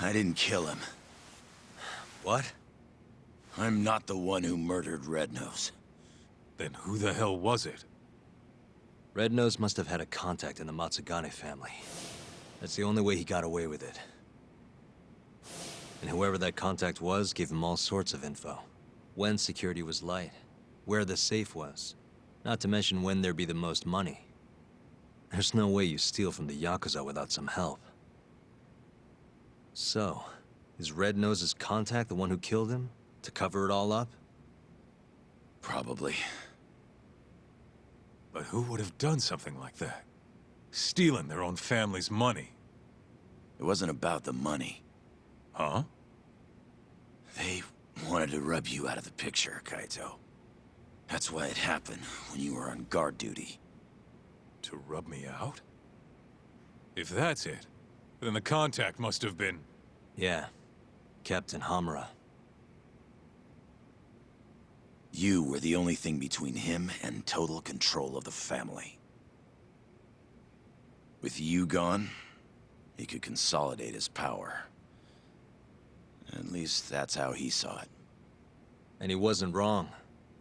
I didn't kill him. What? I'm not the one who murdered Red Nose. Then who the hell was it? Red Nose must have had a contact in the Matsugane family. That's the only way he got away with it. And whoever that contact was gave him all sorts of info. When security was light, where the safe was, not to mention when there'd be the most money. There's no way you steal from the Yakuza without some help. So, is Red Nose's contact the one who killed him? To cover it all up? Probably. But who would have done something like that? Stealing their own family's money. It wasn't about the money. Huh? They wanted to rub you out of the picture, Kaito. That's why it happened when you were on guard duty. To rub me out? If that's it, then the contact must have been... Yeah. Captain Hamura. You were the only thing between him and total control of the family. With you gone, he could consolidate his power. At least that's how he saw it. And he wasn't wrong.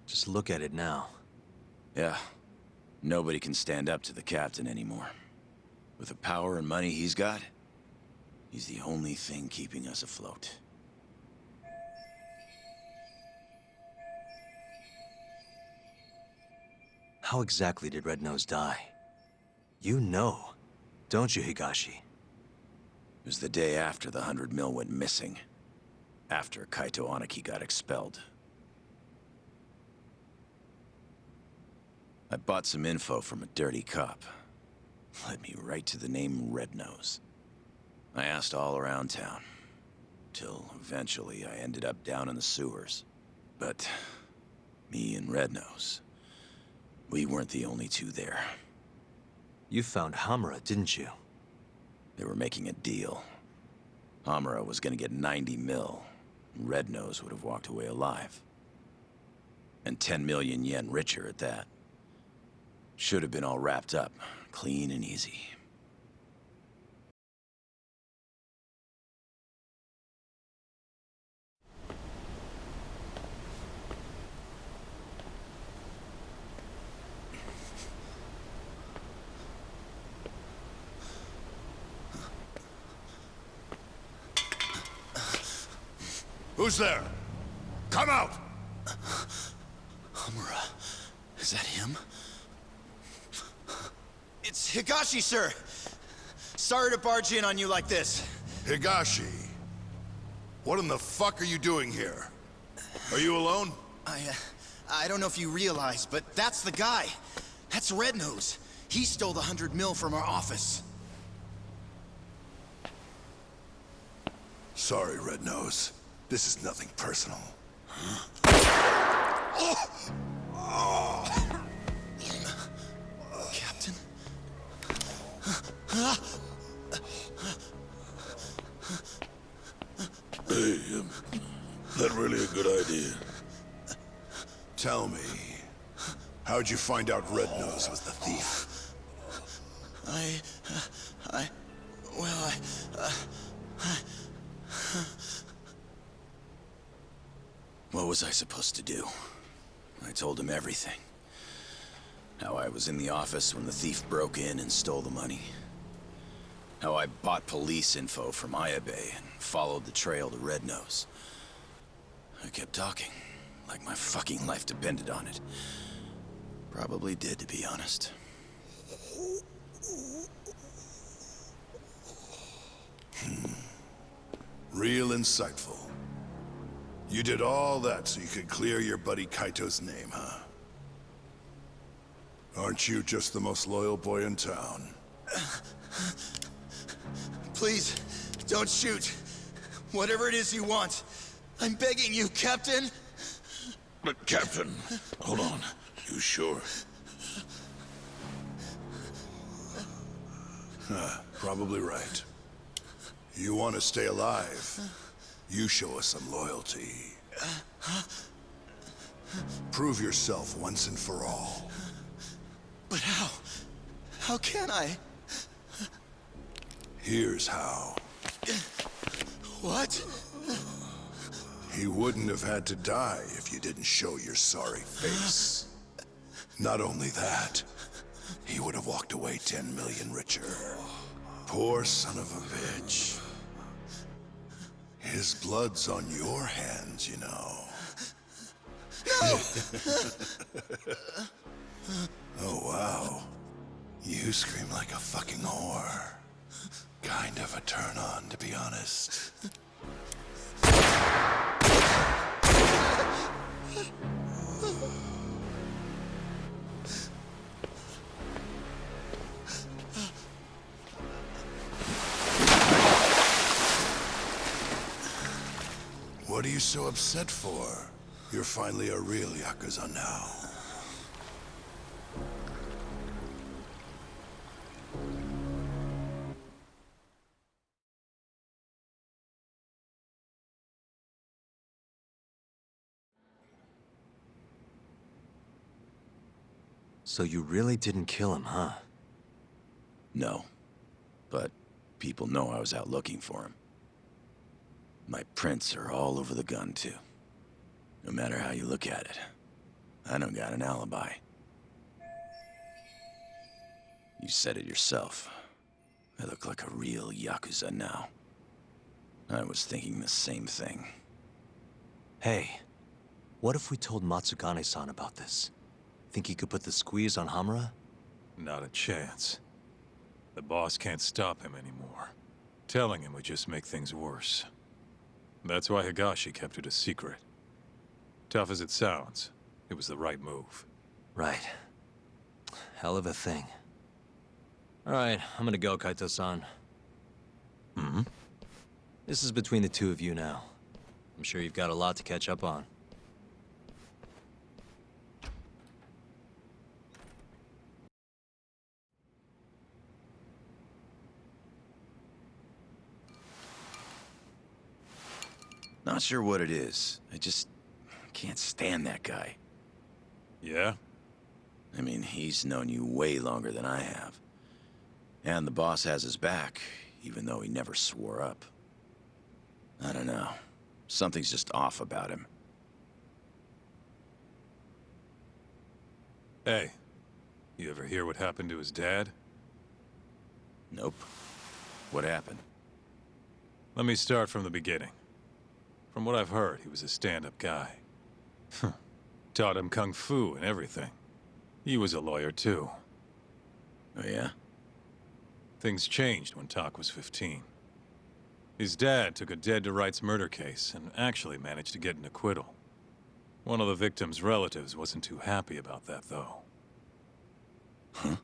Just look at it now. Yeah. Nobody can stand up to the captain anymore. With the power and money he's got, he's the only thing keeping us afloat. How exactly did Red Nose die? You know, don't you, Higashi? It was the day after the 100 mil went missing. After Kaito Aniki got expelled. I bought some info from a dirty cop. Led me right to the name Red Nose. I asked all around town. Till eventually I ended up down in the sewers. But me and Red Nose, we weren't the only two there. You found Hamura, didn't you? They were making a deal. Hamura was gonna get 90 mil. And Red Nose would have walked away alive. And 10 million yen richer at that. Should have been all wrapped up, clean and easy. Who's there? Come out! Hamura, is that him? It's Higashi, sir. Sorry to barge in on you like this. Higashi, what in the fuck are you doing here? Are you alone? I don't know if you realize, but that's the guy. That's Red Nose. He stole the 100 mil from our office. Sorry, Red Nose. This is nothing personal. Captain? Hey, that really a good idea? Tell me, how'd you find out Red Nose was the thief? What was I supposed to do? I told him everything. How I was in the office when the thief broke in and stole the money. How I bought police info from Ayabe and followed the trail to Red Nose. I kept talking, like my fucking life depended on it. Probably did, to be honest. Real insightful. You did all that so you could clear your buddy Kaito's name, huh? Aren't you just the most loyal boy in town? Please, don't shoot. Whatever it is you want. I'm begging you, Captain. But Captain, hold on. You sure? Probably right. You want to stay alive, you show us some loyalty. Prove yourself once and for all. But how? How can I? Here's how. What? He wouldn't have had to die if you didn't show your sorry face. Not only that, he would have walked away 10 million richer. Poor son of a bitch. His blood's on your hands, you know. No! Oh, wow. You scream like a fucking whore. Kind of a turn on, to be honest. What are you so upset for? You're finally a real Yakuza now. So you really didn't kill him, huh? No. But people know I was out looking for him. My prints are all over the gun, too. No matter how you look at it, I don't got an alibi. You said it yourself. I look like a real Yakuza now. I was thinking the same thing. Hey, what if we told Matsugane-san about this? Think he could put the squeeze on Hamura? Not a chance. The boss can't stop him anymore. Telling him would just make things worse. That's why Higashi kept it a secret. Tough as it sounds, it was the right move. Right. Hell of a thing. Alright, I'm gonna go, Kaito-san. This is between the two of you now. I'm sure you've got a lot to catch up on. Not sure what it is. I just can't stand that guy. Yeah? I mean, he's known you way longer than I have. And the boss has his back, even though he never swore up. I don't know. Something's just off about him. Hey, you ever hear what happened to his dad? Nope. What happened? Let me start from the beginning. From what I've heard, he was a stand-up guy. Taught him kung fu and everything. He was a lawyer, too. Oh, yeah? Things changed when Tak was 15. His dad took a dead-to-rights murder case and actually managed to get an acquittal. One of the victim's relatives wasn't too happy about that, though. Huh?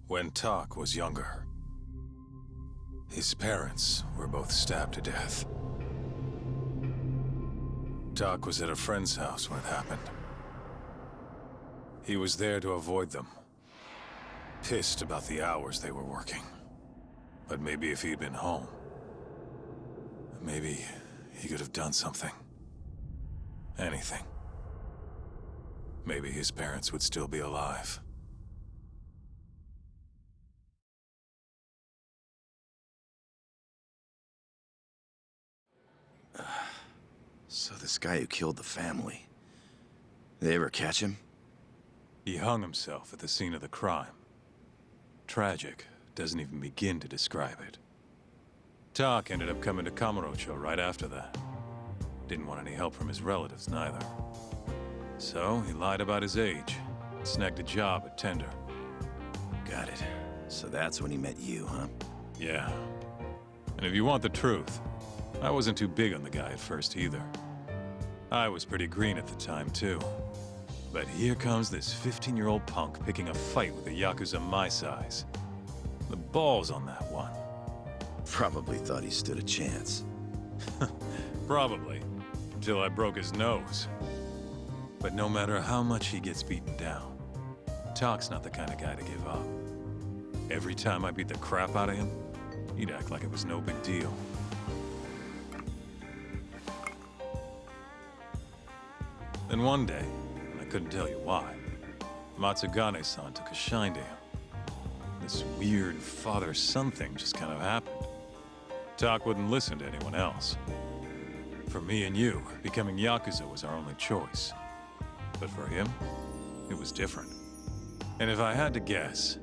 When Tak was younger, his parents were both stabbed to death. Tak was at a friend's house when it happened. He was there to avoid them, pissed about the hours they were working. But maybe if he'd been home, maybe he could have done something. Anything. Maybe his parents would still be alive. So this guy who killed the family, they ever catch him? He hung himself at the scene of the crime. Tragic doesn't even begin to describe it. Tak ended up coming to Kamurocho right after that. Didn't want any help from his relatives, neither. So he lied about his age, snagged a job at Tender. Got it. So that's when he met you, huh? Yeah. And if you want the truth, I wasn't too big on the guy at first either. I was pretty green at the time, too. But here comes this 15-year-old punk picking a fight with a Yakuza my size. The balls on that one. Probably thought he stood a chance. Probably. Until I broke his nose. But no matter how much he gets beaten down, Tak's not the kind of guy to give up. Every time I beat the crap out of him, he'd act like it was no big deal. Then one day, and I couldn't tell you why, Matsugane-san took a shine to him. This weird father-son thing just kind of happened. Tak wouldn't listen to anyone else. For me and you, becoming Yakuza was our only choice. But for him, it was different. And if I had to guess,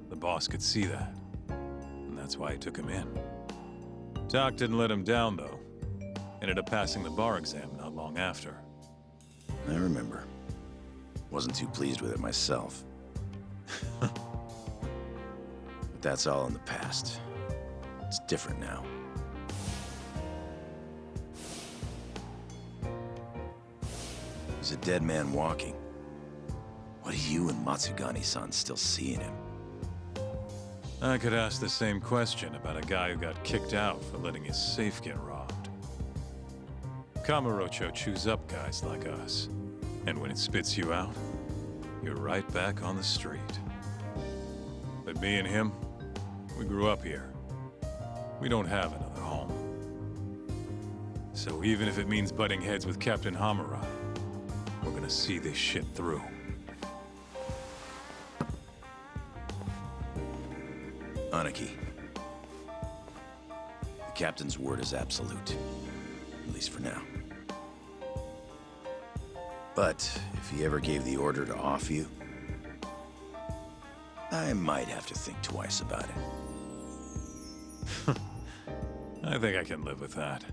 the boss could see that. And that's why he took him in. Tak didn't let him down, though. Ended up passing the bar exam not long after. I remember. Wasn't too pleased with it myself. But that's all in the past. It's different now. He's a dead man walking. What do you and Matsugane-san still see in him? I could ask the same question about a guy who got kicked out for letting his safe get robbed. Kamurocho chews up guys like us. And when it spits you out, you're right back on the street. But me and him, we grew up here. We don't have another home. So even if it means butting heads with Captain Hamura, we're gonna see this shit through. Aniki. The captain's word is absolute. At least for now. But if he ever gave the order to off you, I might have to think twice about it. I think I can live with that.